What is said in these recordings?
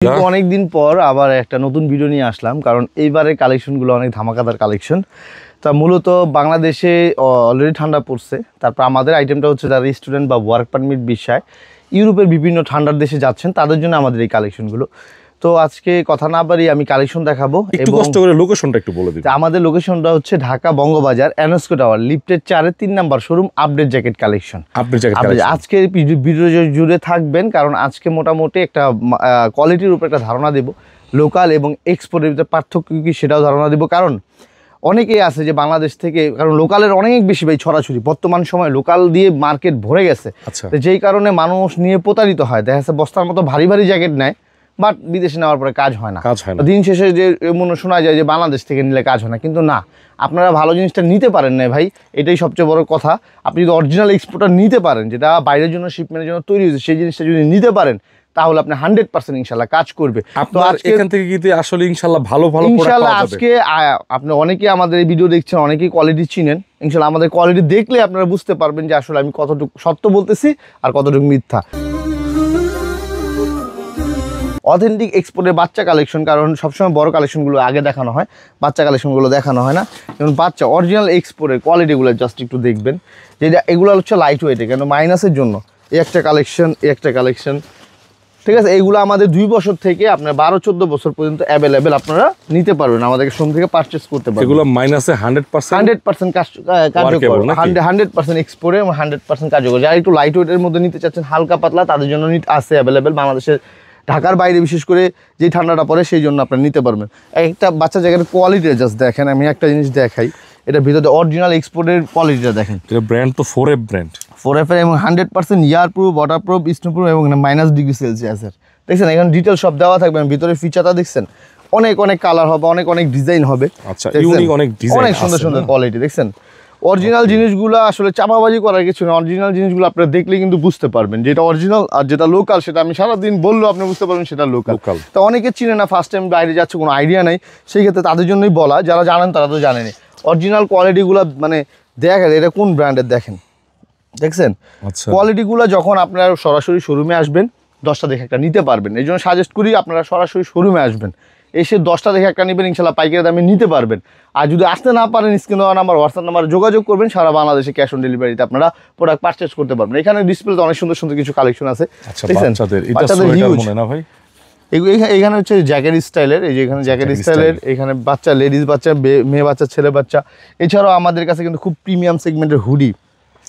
কিন্তু অনেকদিন পর আবার একটা নতুন ভিডিও নিয়ে আসলাম, কারণ এইবারের কালেকশনগুলো অনেক ধামাকাদার কালেকশন। তা মূলত বাংলাদেশে অলরেডি ঠান্ডা পড়ছে, তারপর আমাদের আইটেমটা হচ্ছে যারা স্টুডেন্ট বা ওয়ার্ক পারমিট বিষয় ইউরোপের বিভিন্ন ঠান্ডার দেশে যাচ্ছেন তাদের জন্য আমাদের এই কালেকশনগুলো। তো আজকে কথা না বাড়িয়ে আমি কালেকশন দেখাবো। একটু কষ্ট করে লোকেশনটা একটু বলে দিন। আমাদের লোকেশনটা হচ্ছে ঢাকা বঙ্গবাজার এনএসকো টাওয়ার লিফটের 4-এর 3 number showroom, update jacket collection. আজকে ভিডিও জুড়ে থাকবেন, কারণ আজকে মোটামুটি একটা কোয়ালিটির উপর একটা ধারণা দেব, লোকাল এবং এক্সপোর্টের ভিতরে পার্থক্য কি সেটাও ধারণা দেব। কারণ অনেকেই আছে যে বাংলাদেশ থেকে, কারণ লোকালের অনেক বেশি ভাই ছড়াছড়ি, বর্তমান সময় লোকাল দিয়ে মার্কেট ভরে গেছে। যেই কারণে মানুষ নিয়ে প্রতারিত হয়, দেখা যাচ্ছে বস্তার মতো ভারী ভারী জ্যাকেট নেয়, বাট বিদেশে নেওয়ার পরে কাজ হয় না। দিন শেষে যে মনে শোনা যায় যে বাংলাদেশ থেকে নিলে কাজ হয় না, কিন্তু না, আপনারা ভালো জিনিসটা নিতে পারেন না ভাই, এটাই সবচেয়ে বড় কথা। আপনি যদি অরিজিনাল এক্সপোর্টার নিতে পারেন, যেটা বাইরের জন্য শিপমেন্টের জন্য তৈরি হয়েছে, সেই জিনিসটা যদি নিতে পারেন তাহলে আপনি 100% ইনশাল্লাহ কাজ করবে। তো এখান থেকে কিন্তু আসলে ইনশাল্লাহ ভালো ভালো ইনশাল্লাহ আজকে আপনি অনেকেই আমাদের এই ভিডিও দেখছেন, অনেকেই কোয়ালিটি চিনেন। ইনশাল্লাহ আমাদের কোয়ালিটি দেখলে আপনারা বুঝতে পারবেন যে আসলে আমি কতটুকু সত্য বলতেছি আর কতটুকু মিথ্যা। অথেন্টিক এক্সপোর্টের বাচ্চা কালেকশন, কারণ সবসময় বড় কালেকশনগুলো আগে দেখানো হয়, বাচ্চা কালেকশনগুলো দেখানো হয় না। যেমন বাচ্চা অরিজিনাল এক্সপোর্টের কোয়ালিটিগুলো জাস্ট একটু দেখবেন, যে এগুলো হচ্ছে লাইট ওয়েটে, কেন মাইনাসের জন্য এই একটা কালেকশন, এই একটা কালেকশন, ঠিক আছে। এইগুলো আমাদের 2 বছর থেকে আপনার 12-14 বছর পর্যন্ত অ্যাভেলেবেল আপনারা নিতে পারবেন, আমাদের শোরুম থেকে পারচেস করতে পারবেন। এগুলো মাইনাসে 100% কার্যকর, 100% এক্সপোর্টে এবং 100% কার্যকর। যারা একটু লাইট ওয়েটের মধ্যে নিতে চাচ্ছেন, হালকা পাতলা, তাদের জন্য আছে অ্যাভেলেবেল। বাংলাদেশের ঢাকার বাইরে বিশেষ করে যেই ঠান্ডাটা পড়ে সেই জন্য আপনারা নিতে পারবেন। একটা বাচ্চা জায়গার কোয়ালিটি জাস্ট দেখেন, আমি একটা জিনিস দেখাই, এটা ভিতরে অরিজিনাল এক্সপোর্টের কোয়ালিটিটা দেখেন। এটা ব্র্যান্ড তো 4F ব্র্যান্ড, 4F এবং 100% ear proof, water proof, snow proof এবং -ডিগ্রি সেলসিয়াসের। দেখছেন এখানে ডিটেল সব দেওয়া থাকবে। ভিতরে ফিচারটা দেখছেন, অনেক অনেক কালার হবে, অনেক অনেক ডিজাইন হবে। আচ্ছা, ইউনিক অনেক ডিজাইন, অনেক সুন্দর সুন্দর কোয়ালিটি। দেখছেন অরিজিনাল জিনিসগুলো আসলে চাপাবাজি করার কিছু না, অরিজিনাল জিনিসগুলো আপনারা দেখলে কিন্তু বুঝতে পারবেন যেটা অরিজিনাল আর যেটা লোকাল, সেটা আমি সারাদিন বললেও আপনি বুঝতে পারবেন সেটা লোকাল। তো অনেকে চিনে না, ফার্স্ট টাইম বাইরে যাচ্ছে, কোনো আইডিয়া নেই, সেই ক্ষেত্রে তাদের জন্যই বলা, যারা জানেন তারা তো জানেনি। অরিজিনাল কোয়ালিটিগুলো মানে দেখেন, এটা কোন ব্র্যান্ডের দেখেন, দেখছেন কোয়ালিটিগুলো। যখন আপনারা সরাসরি শোরুমে আসবেন 10টা দেখে একটা নিতে পারবেন। এই জন্য সাজেস্ট করি আপনারা সরাসরি শোরুমে আসবেন, এসে 10টা দেখে একটা নেবেন, ইনশাল্লাহ পাইকারি দামে নিতে পারবেন। আর যদি আসতে না পারেন, স্ক্রিনে দেওয়া নাম্বার, হোয়াটসঅ্যাপ নাম্বার যোগাযোগ করবেন, সারা বাংলাদেশে ক্যাশ অন ডেলিভারিতে আপনারা প্রোডাক্ট পারচেস করতে পারবেন। এখানে ডিসপ্লেতে অনেক সুন্দর সুন্দর কিছু কালেকশন আছে। এখানে হচ্ছে জ্যাকেট স্টাইলের, এই যে এখানে জ্যাকেট স্টাইলের, এখানে বাচ্চা, লেডিস বাচ্চা, মেয়ে বাচ্চা, ছেলে বাচ্চা। এছাড়াও আমাদের কাছে কিন্তু খুব প্রিমিয়াম সেগমেন্টের হুডি,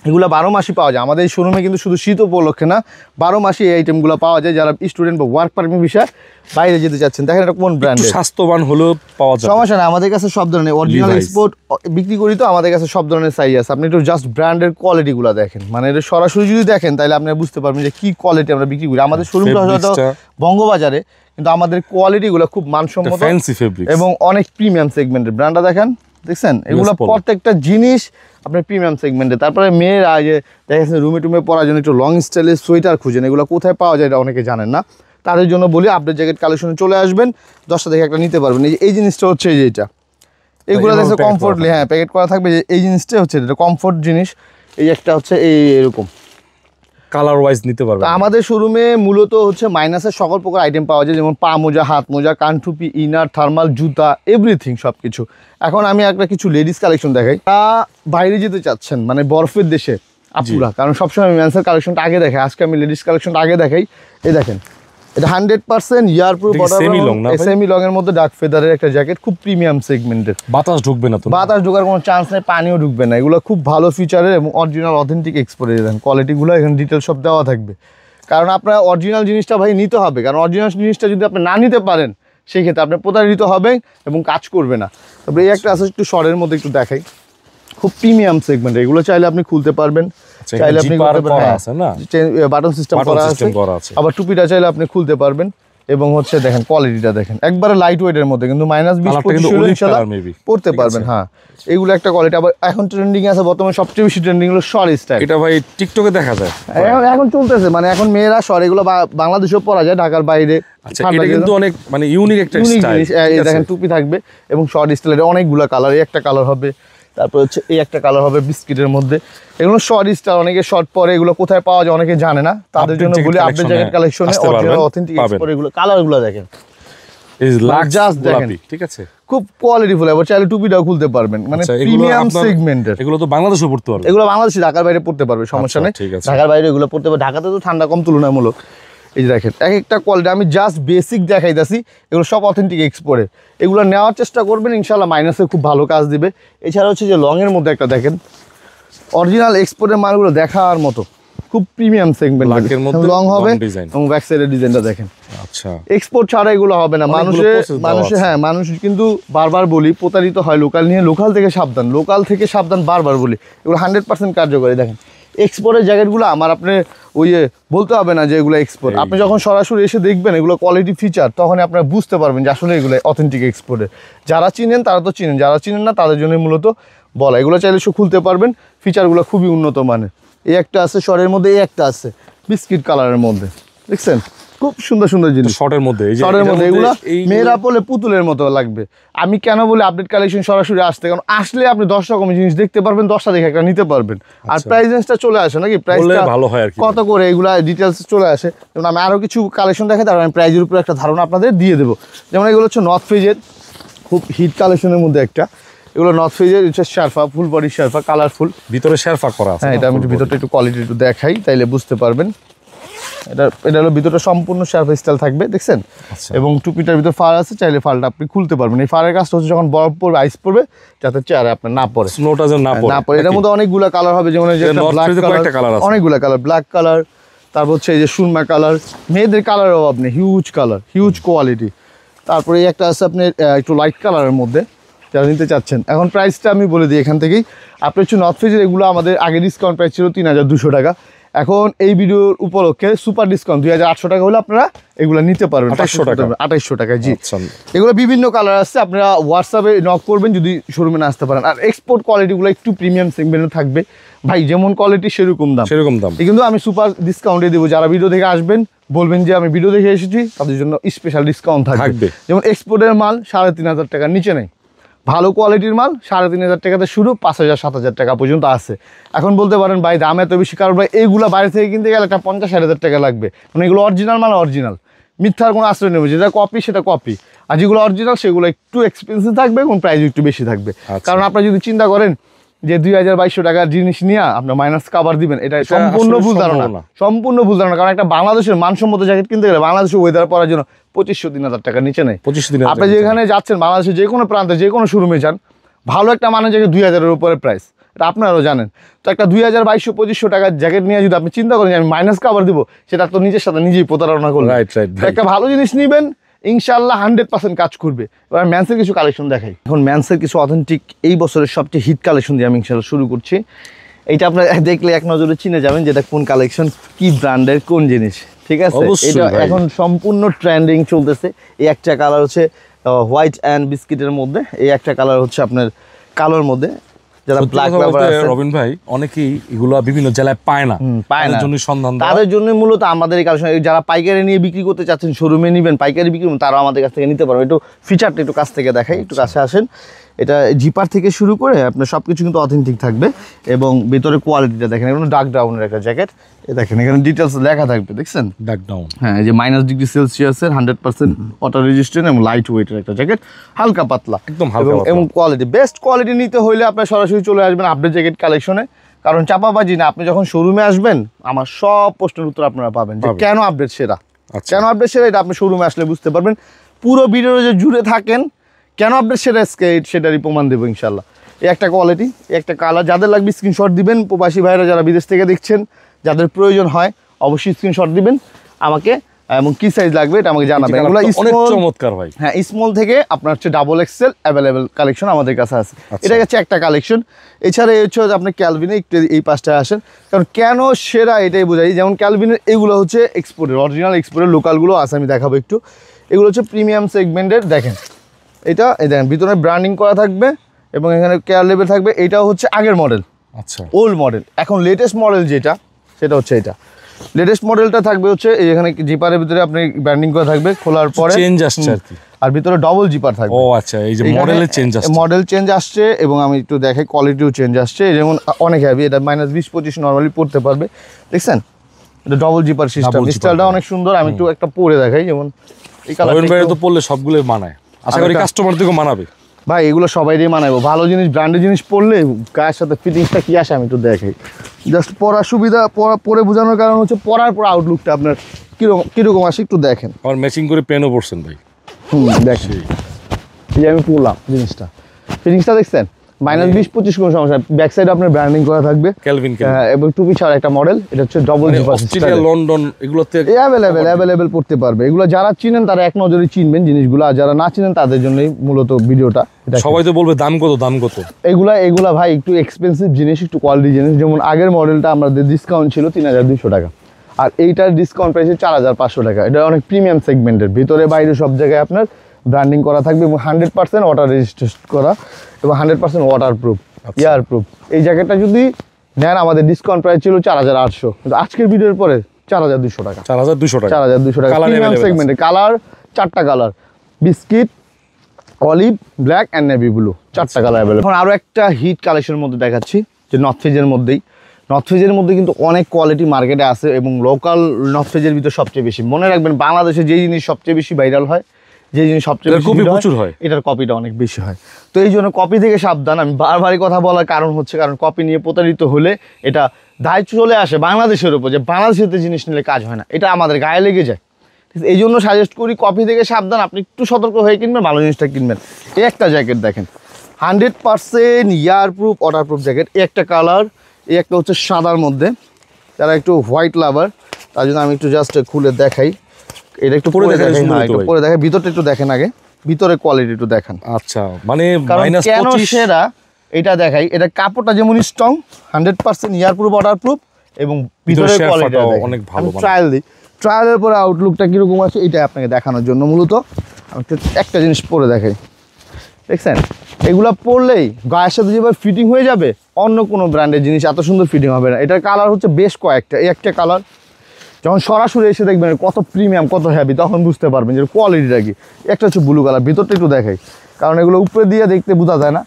এগুলো 12 মাসই পাওয়া যায় আমাদের এই শোরুমে, কিন্তু শুধু শীত উপলক্ষে না, 12 মাসই এই আইটেমগুলো পাওয়া যায়। যারা স্টুডেন্ট বা ওয়ার্ক পারমিট বিষয়ে বাইরে যেতে চাচ্ছেন, দেখেন এটা কোন ব্র্যান্ডের, স্বাস্থ্যবান হলেও পাওয়া যায়, সমস্যা না। আমাদের কাছে সব ধরনের অরিজিনাল এক্সপোর্ট বিক্রি করি, তো আমাদের কাছে সব ধরনের সাইজ আছে। আপনি একটু জাস্ট ব্র্যান্ডের কোয়ালিটিগুলো দেখেন, মানে এটা সরাসরি যদি দেখেন তাহলে আপনি বুঝতে পারবেন যে কি কোয়ালিটি আমরা বিক্রি করি। আমাদের শোরুমটা হয়তো বঙ্গবাজারে, কিন্তু আমাদের কোয়ালিটিগুলো খুব মানসম্মত এবং অনেক প্রিমিয়াম সেগমেন্টের। ব্র্যান্ডটা দেখেন, দেখছেন এগুলো প্রত্যেকটা জিনিস আপনার প্রিমিয়াম সেগমেন্টে। তারপরে মেয়েরা যে দেখা যাচ্ছে রুমে টুমে পরার জন্য একটু লং স্টাইলের সোয়েটার খুঁজেন, এগুলো কোথায় পাওয়া যায় এটা অনেকে জানেন না, তাদের জন্য বলি আপডেট জ্যাকেট কালেকশনে চলে আসবেন, 10টা দেখে একটা নিতে পারবেন। এই জিনিসটা হচ্ছে এই যে এটা, এগুলো দেখছে কমফোর্টলি, হ্যাঁ প্যাকেট করা থাকবে। এই জিনিসটা হচ্ছে এটা কমফোর্ট জিনিস। এই একটা হচ্ছে এরকম কালার ওয়াইজ নিতে পারবেন। আমাদের শোরুমে মূলত হচ্ছে মাইনাসের সকল প্রকার আইটেম পাওয়া যায়, যেমন পা মোজা, হাত মোজা, কানটুপি, ইনার, থার্মাল, জুতা, এভরিথিং সব কিছু। এখন আমি একটা কিছু লেডিস কালেকশন দেখাই। তা বাইরে যেতে চাচ্ছেন, মানে বরফের দেশে আপুরা, কারণ সবসময় আমি মেন্সের কালেকশনটা আগে দেখাই, আজকে আমি লেডিস কালেকশনটা আগে দেখাই। এই দেখেন, এটা 100% ইয়ার প্রুফ, সেমি লং এর মধ্যে ডার্ক ফেদারের একটা জ্যাকেট, খুব প্রিমিয়াম সেগমেন্টের। বাতাস ঢুকবে না তো, বাতাস ঢোকার কোনো চান্স নেই, পানিও ঢুকবে না। এগুলো খুব ভালো ফিচারের এবং অরিজিনাল অথেন্টিক এক্সপোর্টের। দেন কোয়ালিটিগুলো এখানে ডিটেল সব দেওয়া থাকবে, কারণ আপনার অরিজিনাল জিনিসটা ভাই নিতে হবে, কারণ অরিজিনাল জিনিসটা যদি আপনি না নিতে পারেন সেই ক্ষেত্রে আপনি প্রতারিত হবে এবং কাজ করবে না। তারপরে এই একটা আছে একটু শর্টের মধ্যে একটু দেখাই, খুব প্রিমিয়াম সেগমেন্ট। এগুলো চাইলে আপনি খুলতে পারবেন, চাইলে আপনি বাটন সিস্টেম করা আছে, আবার টুপিটা চাইলে আপনি খুলতে পারবেন। এবং হচ্ছে দেখেন কোয়ালিটিটা দেখেন, একবারে লাইট ওয়েটের মধ্যে, কিন্তু -20 পড়তে পারবেন। হ্যাঁ, এগুলো একটা কোয়ালিটি। আবার এখন ট্রেন্ডিং আছে, বর্তমানে সবচেয়ে বেশি ট্রেন্ডিং হলো শর্ট স্টাইল। এটা ভাই টিকটকে দেখা যায়, এখন চলতেছে, মানে এখন মেয়েরা শর্ট, এগুলো বাংলাদেশেও পরা যায়, ঢাকার বাইরে। এটা কিন্তু অনেক মানে ইউনিক একটা স্টাইল। এই দেখেন টুপি থাকবে এবং শর্ট স্টাইলের অনেকগুলো কালার, এই একটা কালার হবে, তারপর হচ্ছে এই একটা কালার হবে বিস্কিটের মধ্যে। এগুলো শর্ট স্টাইল, অনেকে শর্ট পরে, এগুলো কোথায় পাওয়া যায় অনেকে জানে না, তাদের জন্য বলি আপডেট জ্যাকেট কালেকশনে অরিজিনাল অথেন্টিক এক্সপোর্ট এগুলো কালারগুলো দেখেন জাস্ট দেখেন, ঠিক আছে, খুব কোয়ালিটিফুল। এবার চাইলে টুপিটাও খুলতে পারবেন, মানে প্রিমিয়াম সেগমেন্টের। এগুলো তো বাংলাদেশে পড়তে পারবে, এগুলো বাংলাদেশে ঢাকার বাইরে পড়তে পারবে, সমস্যা নেই, ঢাকার বাইরে এগুলো পড়তে পারবে। ঢাকাতে তো ঠান্ডা কম তুলনামূলক। এই যে দেখেন এক একটা কোয়ালিটি, আমি জাস্ট বেসিক দেখাইতেছি, এগুলো সব অথেন্টিক এক্সপোর্টের। এগুলো নেওয়ার চেষ্টা করবেন, ইনশাল্লাহ মাইনাসে খুব ভালো কাজ দিবে। এছাড়া হচ্ছে যে লংয়ের মধ্যে একটা দেখেন, অরিজিনাল এক্সপোর্টের মালগুলো দেখার মতো, খুব প্রিমিয়াম সেগমেন্ট, লং হবে এবং ব্যাক সাইডের ডিজাইনটা দেখেন। আচ্ছা, এক্সপোর্ট ছাড়া এগুলো হবে না। মানুষে হ্যাঁ, মানুষ কিন্তু বারবার বলি প্রতারিত হয় লোকাল নিয়ে। লোকাল থেকে সাবধান, লোকাল থেকে সাবধান বারবার বলি। এগুলো 100% কার্যকরী। দেখেন এক্সপোর্টের জ্যাকেটগুলো আমার আপনি ওই বলতে হবে না যে এগুলো এক্সপোর্ট। আপনি যখন সরাসরি এসে দেখবেন এগুলো কোয়ালিটি ফিচার, তখন আপনারা বুঝতে পারবেন যে আসলে এগুলো অথেন্টিক এক্সপোর্টের। যারা চিনেন তারা তো চিনেন, যারা চিনেন না তাদের জন্য মূলত বলা। এগুলো চাইলে সব খুলতে পারবেন, ফিচারগুলো খুবই উন্নত মানের। এই একটা আছে শর্টের মধ্যে, এই একটা আছে বিস্কিট কালারের মধ্যে, দেখছেন খুব সুন্দর সুন্দর জিনিস শর্টের মধ্যে। এগুলো মেয়েরা পড়লে পুতুলের মতো লাগবে। আমি কেন বলি আপডেট কালেকশন সরাসরি আসতে, কারণ আসলে আপনি 10 রকমের জিনিস দেখতে পারবেন, 10টা দেখে একটা নিতে পারবেন। আর প্রাইস রেঞ্জটা চলে আসে নাকি, প্রাইসটা ভালো হয় আর কি, কত করে এগুলা ডিটেলস চলে আসে। যেমন আমি আরও কিছু কালেকশন দেখাই, তারপর আমি প্রাইজের উপর একটা ধারণা আপনাদের দিয়ে দেবো। যেমন এগুলো হচ্ছে নর্থ ফেজের খুব হিট কালেকশনের মধ্যে একটা। এগুলো নর্থ ফেজের হচ্ছে শারফা, ফুল বডি শারফা, কালারফুল, ভিতরে শারফা করা আছে। হ্যাঁ, এটা আমি ভিতরটা একটু কোয়ালিটি একটু দেখাই, তাইলে বুঝতে পারবেন। এটা হলো ভিতরটা সম্পূর্ণ শারফা স্টাইল থাকবে, দেখছেন। এবং টুপিটার ভিতরে ফার আছে, চাইলে ফারটা আপনি খুলতে পারবেন। এই ফারের কাজটা হচ্ছে যখন বরফ পড়বে, আইস পড়বে, যাতে চেয়ারে আপনার না পড়ে, স্নোটা যেন না পড়ে। এটার মধ্যে অনেকগুলো কালার হবে, যেমন অনেকগুলো কালার, ব্ল্যাক কালার, তারপর হচ্ছে এই যে সুরমা কালার। মেয়েদের কালারের অভাব নেই, হিউজ কালার, হিউজ কোয়ালিটি। তারপরে এই একটা আছে আপনার একটু লাইট কালারের মধ্যে, যারা নিতে চাচ্ছেন। এখন প্রাইসটা আমি বলে দিই এখান থেকেই। আপনি হচ্ছে নর্থ ফেজের এগুলো আমাদের আগে ডিসকাউন্ট প্রাইস ছিল 3200 টাকা। এখন এই ভিডিওর উপলক্ষে সুপার ডিসকাউন্ট 2800 টাকা হলে আপনারা এগুলো নিতে পারবেন 2800 টাকায়। জি, এগুলো বিভিন্ন কালার আছে, আপনারা হোয়াটসঅ্যাপে নক করবেন যদি শোরুমে না আসতে পারেন। আর এক্সপোর্ট কোয়ালিটিগুলো একটু প্রিমিয়াম সেগমেন্টে থাকবে ভাই, যেমন কোয়ালিটি সেরকম দাম। কিন্তু আমি সুপার ডিসকাউন্টে দেবো। যারা ভিডিও দেখে আসবেন বলবেন যে আমি ভিডিও দেখে এসেছি, তাদের জন্য স্পেশাল ডিসকাউন্ট থাকবে। যেমন এক্সপোর্টের মাল 3500 টাকার নিচে নেই, ভালো কোয়ালিটির মাল 3500 টাকাতে শুরু, 5000-7000 টাকা পর্যন্ত আছে। এখন বলতে পারেন ভাই দাম এত বেশি, কারণ ভাই এইগুলো বাইরে থেকে কিনতে গেলে একটা 50-60 টাকা লাগবে। মানে এগুলো অরিজিনাল মাল অরিজিনাল, মিথ্যার কোনো আশ্রয় নেবে। যেটা কপি সেটা কপি, আর যেগুলো অরিজিনাল সেগুলো একটু এক্সপেন্সিভ থাকবে এবং প্রাইস একটু বেশি থাকবে। কারণ আপনারা যদি চিন্তা করেন যে 2200 টাকার জিনিস নিয়ে আপনার মাইনাস কাভার দিবেন, এটা সম্পূর্ণ ভুল ধারণা, সম্পূর্ণ ভুল ধারণা। কারণ একটা বাংলাদেশের মানসম্মত জ্যাকেট কিনতে গেলে বাংলাদেশের ওয়েদার পরার জন্য 2500-3000 টাকার নিচে নেই। আপনি যেখানে যাচ্ছেন বাংলাদেশের যে কোনো প্রান্তে যে কোনো শোরুমে যান, ভালো একটা মানের জ্যাকেট 2000-এর উপরে প্রাইস, এটা আপনারাও জানেন। তো একটা 2200-2500 টাকার জ্যাকেট নিয়ে যদি আপনি চিন্তা করেন যে আমি মাইনাস কাভার দিব, সেটা তো নিজের সাথে নিজেই প্রতারণা করবেন। একটা ভালো জিনিস নিবেন, ইনশাল্লাহ 100% কাজ করবে। এবার ম্যান্সের কিছু কালেকশন দেখাই। এখন ম্যান্সের কিছু অথেন্টিক এই বছরের সবচেয়ে হিট কালেকশন দিয়ে আমি ইনশাল্লাহ শুরু করছি। এইটা আপনারা দেখলে এক নজরে চিনে যাবেন যেটা কোন কালেকশন, কি ব্র্যান্ডের কোন জিনিস, ঠিক আছে। এটা এখন সম্পূর্ণ ট্রেন্ডিং চলতেছে। এই একটা কালার হচ্ছে হোয়াইট অ্যান্ড বিস্কিটের মধ্যে, এই একটা কালার হচ্ছে আপনার কালোর মধ্যে। যারা ব্ল্যাক লাভার আছে রবিন ভাই, অনেকেই এগুলো বিভিন্ন জেলায় পায় না, জন্য সন্ধান, তাদের জন্য মূলত আমাদের এই কালেকশন। যারা পাইকারি নিয়ে বিক্রি করতে চাচ্ছেন, শোরুমে নেবেন, পাইকারি বিক্রি করবেন, তারাও আমাদের কাছ থেকে নিতে পারবেন। একটু ফিচারটা একটু কাছ থেকে দেখাই, একটু কাছে আসেন। এটা জিপার থেকে শুরু করে আপনার সব কিছু কিন্তু অথেন্টিক থাকবে। এবং ভিতরে কোয়ালিটিটা দেখেন, এগুলো ডার্ক ডাউনের একটা জ্যাকেট। এ দেখেন এখানে ডিটেলস লেখা থাকবে, দেখছেন ডার্ক ডাউন। হ্যাঁ, এই যে -°C এর 100% ওয়াটার রেজিস্ট্যান্ট এবং লাইট ওয়েটের একটা জ্যাকেট, হালকা পাতলা, একদম হালকা এবং কোয়ালিটি বেস্ট কোয়ালিটি নিতে হলে আপনার সরাসরি চলে আসবেন আপডেট জ্যাকেট কালেকশনে। কারণ চাপাবাজি না, আপনি যখন শোরুমে আসবেন আমার সব প্রশ্নের উত্তর আপনারা পাবেন যে কেন আপডেট সেরা, কেন আপডেট সেরা। এটা আপনি শোরুমে আসলে বুঝতে পারবেন। পুরো ভিডিও যে জুড়ে থাকেন কেন আপডেট সেরা সেটারই প্রমাণ দেবো ইনশাল্লাহ। এই একটা কোয়ালিটি, একটা কালার, যাদের লাগবে স্ক্রিনশট দিবেন। প্রবাসী ভাইরা যারা বিদেশ থেকে দেখছেন, যাদের প্রয়োজন হয় অবশ্যই স্ক্রিনশট দিবেন আমাকে, এবং কি সাইজ লাগবে এটা আমাকে জানাবেন। এগুলো অনেক চমৎকার ভাই। হ্যাঁ, স্মল থেকে আপনার হচ্ছে XXL অ্যাভেলেবেল কালেকশন আমাদের কাছে আছে। এটা হচ্ছে একটা কালেকশন। এছাড়া এই হচ্ছে আপনি ক্যালভিনে একটু এই পাশটায় আসেন, কারণ কেন সেরা এটাই বোঝাই। যেমন ক্যালভিনের এগুলো হচ্ছে এক্সপোর্টের, অরিজিনাল এক্সপোর্টের, লোকালগুলো আছে আমি দেখাবো একটু। এগুলো হচ্ছে প্রিমিয়াম সেগমেন্টের। দেখেন এটা, এই দেখেন ভিতরে ব্র্যান্ডিং করা থাকবে এবং এখানে কেয়ার লেভেল থাকবে। এটাও হচ্ছে আগের মডেল, আচ্ছা ওল্ড মডেল। এখন লেটেস্ট মডেল যেটা, সেটা হচ্ছে এটা। লেটেস্ট মডেলটা থাকবে হচ্ছে এখানে জিপারের ভিতরে আপনি ব্র্যান্ডিং করা থাকবে, খোলার পরে চেঞ্জ আসছে আর কি। আর ভিতরে ডবল জিপার থাকবে। ও আচ্ছা, এই যে মডেলের চেঞ্জ আসছে, মডেল চেঞ্জ আসছে এবং আমি একটু দেখাই কোয়ালিটিও চেঞ্জ আসছে। যেমন অনেক হেভি, এটা -20-25 নরমালি পড়তে পারবে, দেখছেন এটা ডবল জিপার সিস্টেম। স্টাইলটা অনেক সুন্দর, আমি একটু একটা পরে দেখাই। যেমন এই কালারটা তো পরলে সবগুলো মানায়, আশা করি কাস্টমারদেরকে মানাবে ভাই। এগুলো সবাই দিয়ে মানাবো, ভালো জিনিস ব্র্যান্ডের জিনিস পরলে গায়ের সাথে ফিটিংসটা কি আসে আমি একটু দেখাই। জাস্ট পরার সুবিধা, পরে বোঝানোর কারণ হচ্ছে পরার পর আউটলুকটা আপনার কিরকম আসে একটু দেখেন। আমার ম্যাচিং করে পেনও পরছেন ভাই। দেখেন এই যে আমি পরলাম জিনিসটা, ফিটিংসটা দেখছেন, -20-25 কোনো সমস্যা। ব্যাক সাইডে আপনার ব্র্যান্ডিং করা থাকবে ক্যালভিন, এবং টুপি ছাড়া একটা মডেল। এটা হচ্ছে ডবল জিপার, অস্ট্রেলিয়া, লন্ডন এগুলোতে অ্যাভেলেবেল পড়তে পারবে। এগুলো যারা চিনেন তারা এক নজরে চিনবেন জিনিসগুলো, আর যারা না চিনেন তাদের জন্যই মূলত ভিডিওটা। সবাই তো বলবে দাম কত দাম কত। এগুলা ভাই একটু এক্সপেন্সিভ জিনিস, একটু কোয়ালিটি জিনিস। যেমন আগের মডেলটা আমাদের ডিসকাউন্ট ছিল 3200 টাকা, আর এইটার ডিসকাউন্ট প্রাইস 4500 টাকা। এটা অনেক প্রিমিয়াম সেগমেন্টের, ভিতরে বাইরে সব জায়গায় আপনার ব্র্যান্ডিং করা থাকবে এবং 100% ওয়াটার রেজিস্ট্রেশন করা এবং 100% ওয়াটার প্রুফ, ইয়ার প্রুফ। এই জ্যাকেটটা যদি নেন আমাদের ডিসকাউন্ট প্রাইস ছিল 4800, কিন্তু আজকের ভিডিওর পরে 4200 টাকা। 4200 টাকা, 4200 টাকা। প্রিমিয়াম সেগমেন্টের কালার 4টা colour, biscuit, olive, black and navy blue, 4টা কালার অ্যাভেলেবল। এখন আরও একটা হিট কালেকশনের মধ্যে দেখাচ্ছি, যে নর্থ ফেজের মধ্যেই। নর্থ ফেজের মধ্যে কিন্তু অনেক কোয়ালিটি মার্কেটে আছে এবং লোকাল নর্থ ফেজের ভিতর সবচেয়ে বেশি। মনে রাখবেন বাংলাদেশে যে জিনিস সবচেয়ে বেশি ভাইরাল হয়, যে জিনিস সবচেয়ে বেশি প্রচুর হয়, এটার কপিটা অনেক বেশি হয়। তো এই জন্য কপি থেকে সাবধান। আমি বারবারই কথা বলার কারণ হচ্ছে, কারণ কপি নিয়ে প্রতারিত হলে এটা দায়িত্ব চলে আসে বাংলাদেশের উপর, যে বাংলাদেশের জিনিস নিলে কাজ হয় না, এটা আমাদের গায়ে লেগে যায়। এই জন্য সাজেস্ট করি কপি থেকে সাবধান, আপনি একটু সতর্ক হয়ে কিনবেন, ভালো জিনিসটা কিনবেন। এই একটা জ্যাকেট দেখেন, 100% ear proof, water proof jacket. এই একটা কালার, এই একটা হচ্ছে সাদার মধ্যে, যারা একটু হোয়াইট লাভার তার জন্য আমি একটু জাস্ট খুলে দেখাই। এটা একটু পরে দেখাই, একটু পরে দেখাই, ভিতরটা একটু দেখেন আগে, ভিতরে কোয়ালিটি একটু দেখান। আচ্ছা, মানে কেন সেরা এটা দেখাই। এটা কাপড়টা যেমন strong, 100% ear proof, water proof এবং ভিতরে কোয়ালিটি অনেক ভালো। ট্রায়াল দিই, ট্রায়ালের পরে আউটলুকটা কীরকম আছে এটা আপনাকে দেখানোর জন্য মূলত আমি একটা জিনিস পরে দেখাই। দেখছেন এগুলা পরলেই গায়ের সাথে যেভাবে ফিটিং হয়ে যাবে, অন্য কোনো ব্র্যান্ডের জিনিস এত সুন্দর ফিটিং হবে না। এটার কালার হচ্ছে বেশ কয়েকটা, এই একটা কালার। যখন সরাসরি এসে দেখবেন কত প্রিমিয়াম, কত হ্যাভি, তখন বুঝতে পারবেন যে কোয়ালিটিটা কি। একটা হচ্ছে ব্লু কালার, ভিতরটা একটু দেখাই, কারণ এগুলো উপরে দিয়ে দেখতে বোঝা যায় না,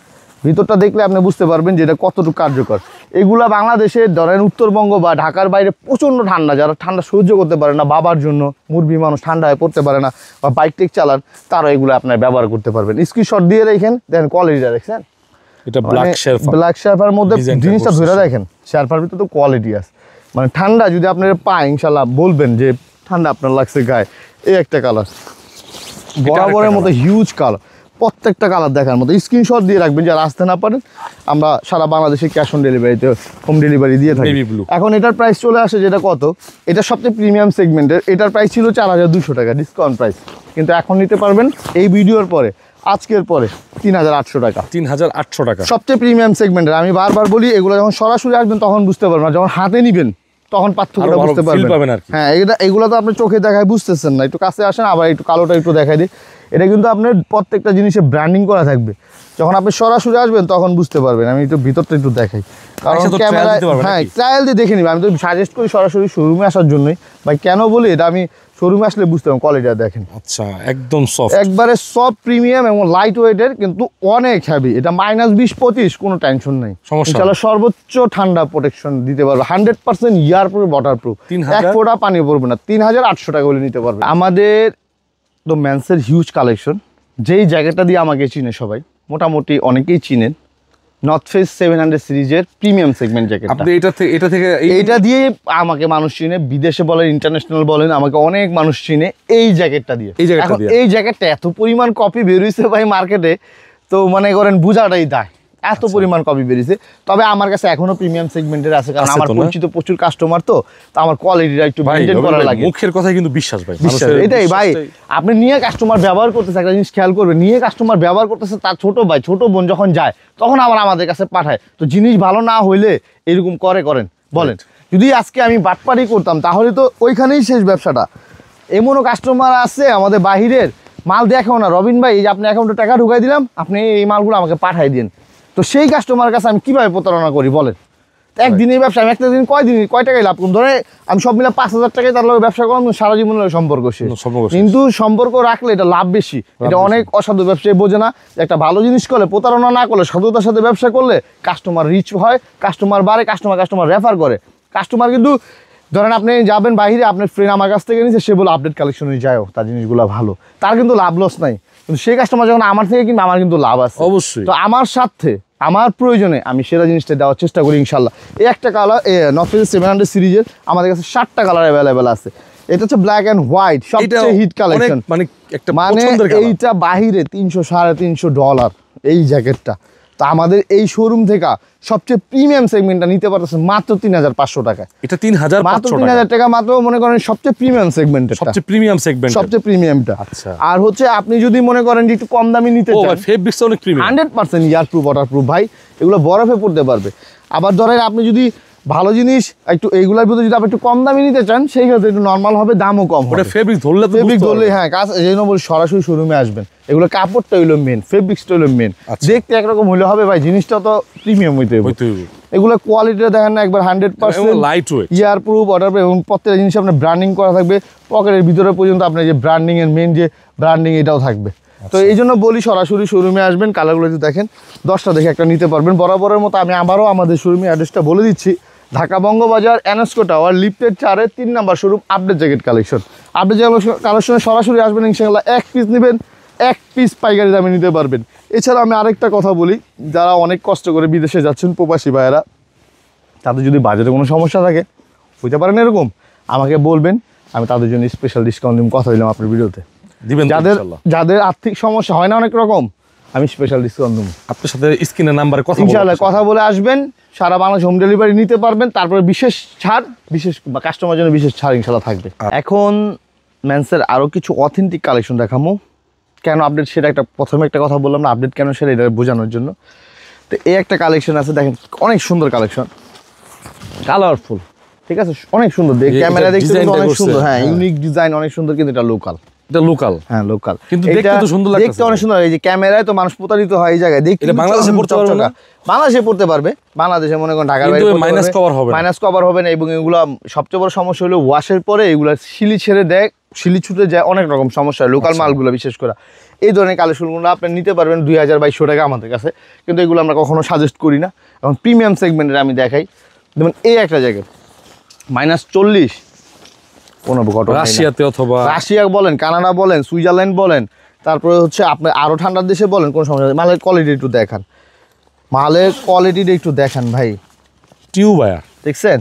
ভিতরটা দেখলে আপনি বুঝতে পারবেন যে এটা কতটুকু কার্যকর। এগুলা বাংলাদেশের ধরেন উত্তরবঙ্গ বা ঢাকার বাইরে প্রচণ্ড ঠান্ডা, যারা ঠান্ডা সহ্য করতে পারে না, বাবার জন্য মুরবি মানুষ ঠান্ডায় পড়তে পারে না বা বাইক টেক চালান, তারা এগুলো আপনার ব্যবহার করতে পারবেন। স্ক্রিনশট দিয়ে রেখেন, দেখেন কোয়ালিটিটা দেখছেন, এটা ব্ল্যাক শেরপার মধ্যে জিনিসটা ধরে দেখেন, শেরপার ভিতরে তো কোয়ালিটি আছে। মানে ঠান্ডা যদি আপনার পায় ইনশাল্লাহ বলবেন যে ঠান্ডা আপনার লাগছে গায়ে। এই একটা কালার বরাবরের মতো হিউজ কালার, প্রত্যেকটা কালার দেখার মতো। স্ক্রিনশট দিয়ে রাখবেন, যারা আসতে না পারেন আমরা সারা বাংলাদেশে ক্যাশ অন ডেলিভারিতে হোম ডেলিভারি দিয়ে থাকি। এখন এটার প্রাইস চলে আসে যেটা কত, এটা সবচেয়ে প্রিমিয়াম সেগমেন্টের, এটার প্রাইস ছিল 4200 টাকা ডিসকাউন্ট প্রাইস, কিন্তু এখন নিতে পারবেন এই ভিডিওর পরে, আজকের পরে 3800 টাকা। 3800 টাকা সবচেয়ে প্রিমিয়াম সেগমেন্টের। আমি বারবার বলি এগুলো যখন সরাসরি আসবেন তখন বুঝতে পারবেন, যখন হাতে নিবেন তখন পার্থক্যটা বুঝতে পারবেন। হ্যাঁ, এগুলো তো আপনি চোখে দেখায় বুঝতেছেন না, একটু কাছে আসেন, আবার একটু কালোটা একটু দেখাই দিই। এটা কিন্তু আপনার প্রত্যেকটা জিনিসে ব্র্যান্ডিং করা থাকবে, যখন আপনি সরাসরি আসবেন তখন বুঝতে পারবেন। আমি একটু ভিতরটা একটু দেখাই, কারণ ক্যামেরায় হ্যাঁ ট্রায়াল দিয়ে দেখে নিবে। আমি তো সাজেস্ট করি সরাসরি শোরুমে আসার জন্যই, ভাই কেন বলি এটা আমি শোরুমে আসলে বুঝতে পারবেন। কোয়ালিটিটা দেখেন, আচ্ছা একদম সফট, একবারে সফট প্রিমিয়াম এবং লাইট ওয়েটের, কিন্তু অনেক হেভি। এটা -20-25 কোনো টেনশন নাই, ইনশাআল্লাহ সর্বোচ্চ ঠান্ডা প্রোটেকশন দিতে পারবে, 100% ইয়ার প্রুফ, ওয়াটার প্রুফ, এক ফোঁটা পানি পড়বে না। 3800 টাকা বলে নিতে পারবে। আমাদের তো মেন্সের হিউজ কালেকশন, যেই জায়গাটা দিয়ে আমাকে চিনে সবাই, মোটামুটি অনেকেই চিনেন, নর্থ ফেস 700 সিরিজের প্রিমিয়াম সেগমেন্ট জ্যাকেট। আপনি এটা দিয়ে আমাকে মানুষ চিনে, বিদেশে বলেন, ইন্টারন্যাশনাল বলেন, আমাকে অনেক মানুষ চিনে এই জ্যাকেটটা দিয়ে। এই জ্যাকেটটা এত পরিমাণ কপি বেরিয়েছে ভাই মার্কেটে, তো মনে করেন বুঝাটাই দায়, এত পরিমাণ কপি বেরিয়েছে। তবে আমার কাছে এখনো প্রিমিয়াম সেগমেন্টের আছে, কারণ আমার পরিচিত প্রচুর কাস্টমার, তো আমার কোয়ালিটিটা একটু মেইনটেইন করা লাগে। মুখের কথাই কিন্তু বিশ্বাস ভাই, এটাই ভাই। আপনি নিয়ে কাস্টমার ব্যবহার করতেছে, একটা জিনিস খেয়াল করবে, নিয়ে কাস্টমার ব্যবহার করতেছে, তার ছোট ভাই ছোট বোন যখন যায় তখন আবার আমাদের কাছে পাঠায়। তো জিনিস ভালো না হইলে এরকম করেন বলেন। যদি আজকে আমি বাটপারি করতাম তাহলে তো ওইখানেই শেষ ব্যবসাটা। এমনও কাস্টমার আছে আমাদের বাহিরের, মাল দেখেও না, রবিন ভাই এই যে আপনি অ্যাকাউন্টে টাকা ঢুকাই দিলাম, আপনি এই মালগুলো আমাকে পাঠাই দিন। তো সেই কাস্টমারের কাছে আমি কীভাবে প্রতারণা করি বলেন? একদিনের ব্যবসা, আমি একটা দিন কয় টাকায় লাভ করুন, ধরে আমি সব মিলে 5,000 টাকায় তার লগে ব্যবসা করলাম, সারা জীবনের সম্পর্ক শেষ। কিন্তু সম্পর্ক রাখলে এটা লাভ বেশি। এটা অনেক অসাধু ব্যবসায়ী বোঝে না, একটা ভালো জিনিস করলে, প্রতারণা না করলে, সততার সাথে ব্যবসা করলে কাস্টমার রিচ হয়, কাস্টমার বাড়ে, কাস্টমার রেফার করে। কাস্টমার কিন্তু ধরেন আপনি যাবেন বাইরে, আপনার ফ্রেন্ড আমার কাছ থেকে নিচ্ছে, সে বলে আপডেট কালেকশনে যাও, তার জিনিসগুলো ভালো, তার কিন্তু লাভ লস নাই। কিন্তু সেই কাস্টমার যখন আমার থেকে কিনবে, আমার কিন্তু লাভ আছে অবশ্যই। তো আমার সাথে আমার প্রয়োজনে আমি সেরা জিনিসটা দেওয়ার চেষ্টা করি ইনশাল্লাহ। এই একটা কালার নর্থ ফেস 700 সিরিজের আমাদের কাছে 7টা কালার অ্যাভেলেবেল আছে। এটা হচ্ছে ব্ল্যাক অ্যান্ড হোয়াইট, সবচেয়ে হিট কালেকশন। মানে এইটা বাহিরে $300-350 এই জ্যাকেটটা, তো আমাদের এই শোরুম থেকে সবচেয়ে প্রিমিয়াম সেগমেন্টটা নিতে পারতেছেন মাত্র 3,500 টাকায়। এটা 3,500 মাত্র 3,000 টাকা, মাত্র মনে করেন সবচেয়ে প্রিমিয়াম সেগমেন্টটা, সবচেয়ে প্রিমিয়ামটা। আচ্ছা, আর হচ্ছে আপনি যদি মনে করেন যে একটু কম দামি নিতে চান, ফেব্রিক্স অনেক premium, 100% ear proof, water proof ভাই, এগুলো বরফে পড়তে পারবে। আবার ধরেন আপনি যদি ভালো জিনিস একটু এইগুলোর ভিতরে যদি আপনি একটু কম দামি নিতে চান, সেই ক্ষেত্রে একটু নর্মাল হবে, দামও কম হবে। ফেব্রিক ধরলে হ্যাঁ, কাজ এই জন্য বলি সরাসরি শোরুমে আসবেন। এগুলো কাপড়টা হইলো মেন, ফেব্রিক্সটা হইলো মেন। দেখতে একরকম হইলে হবে ভাই, জিনিসটা তো প্রিমিয়াম হইতে হবে। এগুলো কোয়ালিটিটা দেখেন না একবার 100% লাইট ওয়েট, ইয়ার প্রুফ, ওয়াটার প্রুফ, এবং প্রত্যেকটা জিনিস আপনার ব্র্যান্ডিং করা থাকবে। পকেটের ভিতরে পর্যন্ত আপনার যে ব্র্যান্ডিং এর মেন যে ব্র্যান্ডিং, এটাও থাকবে। তো এই জন্য বলি সরাসরি শোরুমে আসবেন। কালারগুলো যদি দেখেন 10টা দেখে একটা নিতে পারবেন। বরাবরের মতো আমি আবারও আমাদের শোরুমের অ্যাড্রেসটা বলে দিচ্ছি, ঢাকা বঙ্গবাজার এনএসকো টাওয়ার লিফটেড 4-এর 3 number showroom, update jacket collection. Update কালেকশনে সরাসরি আসবেন ইনশাআল্লাহ, 1 পিস নেবেন 1 পিস পাইকারি দামে নিতে পারবেন। এছাড়া আমি আরেকটা কথা বলি, যারা অনেক কষ্ট করে বিদেশে যাচ্ছেন, প্রবাসী ভাইয়েরা, তাদের যদি বাজেটে কোনো সমস্যা থাকে, হইতে পারেন এরকম, আমাকে বলবেন, আমি তাদের জন্য স্পেশাল ডিসকাউন্ট দিব। কথা দিলাম আপনার ভিডিওতে দিবেন। যাদের আর্থিক সমস্যা হয় না অনেক রকম, আমি স্পেশাল ডিসকাউন্ট দেবো। আপনার সাথে স্ক্রিনের নাম্বারে ইনশাআল্লাহ কথা বলে আসবেন, সারা বাংলাদেশ হোম ডেলিভারি নিতে পারবেন। তারপরে বিশেষ ছাড়, বিশেষ কাস্টমার জন্য বিশেষ ছাড় ইনশাআল্লাহ থাকবে। এখন মেন্সের আরও কিছু অথেন্টিক কালেকশন দেখাবো। কেন আপডেট সেটা প্রথমে একটা কথা বললাম না, আপডেট কেন সেটা এটা বোঝানোর জন্য। তো এই একটা কালেকশন আছে, দেখেন অনেক সুন্দর কালেকশন, কালারফুল, ঠিক আছে, অনেক সুন্দর। ক্যামেরা দেখতে অনেক সুন্দর, হ্যাঁ, ইউনিক ডিজাইন, অনেক সুন্দর, কিন্তু এটা লোকাল। হ্যাঁ, লোকাল, কিন্তু দেখতে সুন্দর লাগছে, দেখতে অনেক সুন্দর। এই যে ক্যামেরায় তো মানুষ প্রতারিত হয় এই জায়গায়, দেখতে বাংলাদেশে পড়তে পারবে না, বাংলাদেশে পড়তে পারবে, বাংলাদেশে মনে করেন ঢাকার বাইরে মাইনাস কভার হবে না। এবং এগুলো সবচেয়ে বড় সমস্যা হলো ওয়াশের পরে এগুলো শিলি ছেড়ে দেয়, শিলি ছুটে যায়, অনেক রকম সমস্যা, লোকাল মালগুলো বিশেষ করে। এই ধরনের কালেকশনগুলো আপনি নিতে পারবেন 2,000-2,200 টাকা আমাদের কাছে, কিন্তু এগুলো আমরা কখনো সাজেস্ট করি না। এখন প্রিমিয়াম সেগমেন্টের আমি দেখাই, যেমন এই একটা জায়গায় -40, কোনো ঘটনা, রাশিয়াতে অথবা রাশিয়া বলেন, কানাডা বলেন, সুইজারল্যান্ড বলেন, তারপরে হচ্ছে আপনি আরও ঠান্ডার দেশে বলেন, কোনো সমস্যা নেই। মালের কোয়ালিটি একটু দেখান, মালের কোয়ালিটিটা একটু দেখান ভাই। টিউবায়ার দেখছেন,